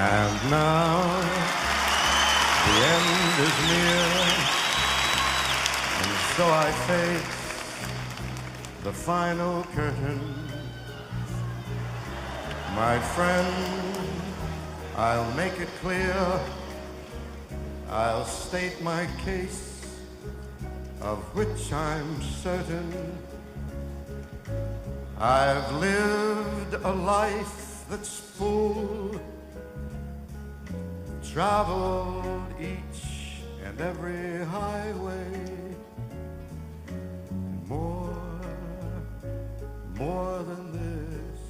And now the end is near, and so I face the final curtain. My friend, I'll make it clear, I'll state my case, of which I'm certain. I've lived a life that's full, traveled each and every highway, and more than this,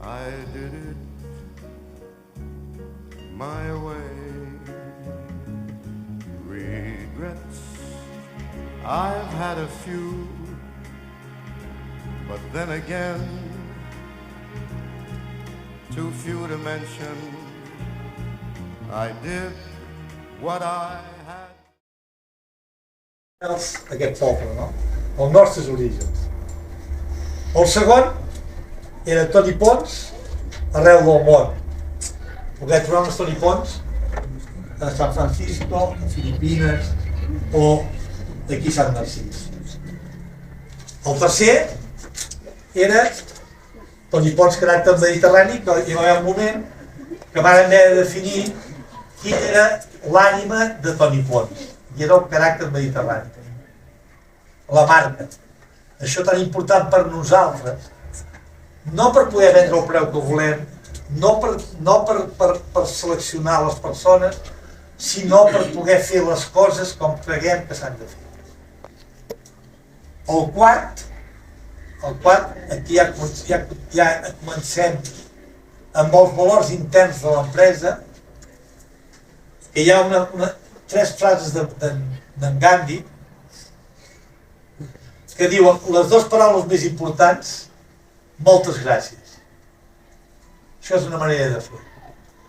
I did it my way. Regrets, I've had a few, but then again, too few to mention. I did what I had. Aquest poble, no? Els nostres orígens. El segon era Toni Pons, arreu del món. Poder trobar uns Toni Pons a San Francisco, a Filipines o d'aquí Sant Narcís. El tercer era Toni Pons caràcter mediterrani, que hi va haver un moment que van haver de definir quina era l'ànima de Toni Pons, i era el caràcter mediterrani. La marca. Això tan important per nosaltres, no per poder vendre el preu que volem, no per seleccionar les persones, sinó per poder fer les coses com creguem que s'han de fer. El quart, aquí ja comencem amb els valors interns de l'empresa, que hi ha tres frases d'en Gandhi que diuen les dues paraules més importants: moltes gràcies. Això és una manera de fer.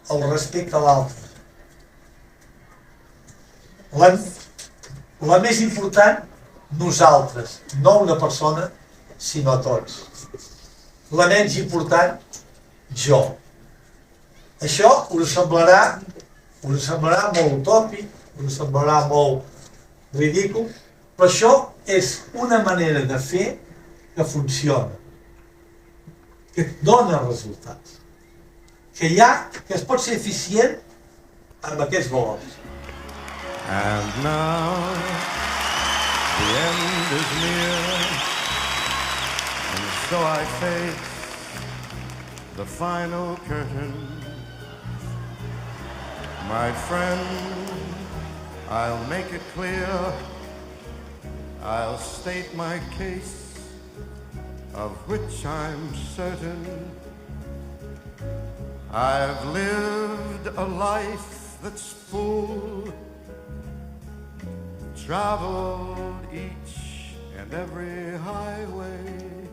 El respecte a l'altre. La més important, nosaltres, no una persona, sinó tots. La menys important, jo. Això us semblarà molt utòpic, us semblarà molt ridícul, però això és una manera de fer que funciona, que dona resultats, que es pot ser eficient amb aquests valors. And now the end is near, and so I face the final curtain. My friend, I'll make it clear, I'll state my case, of which I'm certain. I've lived a life that's full, traveled each and every highway,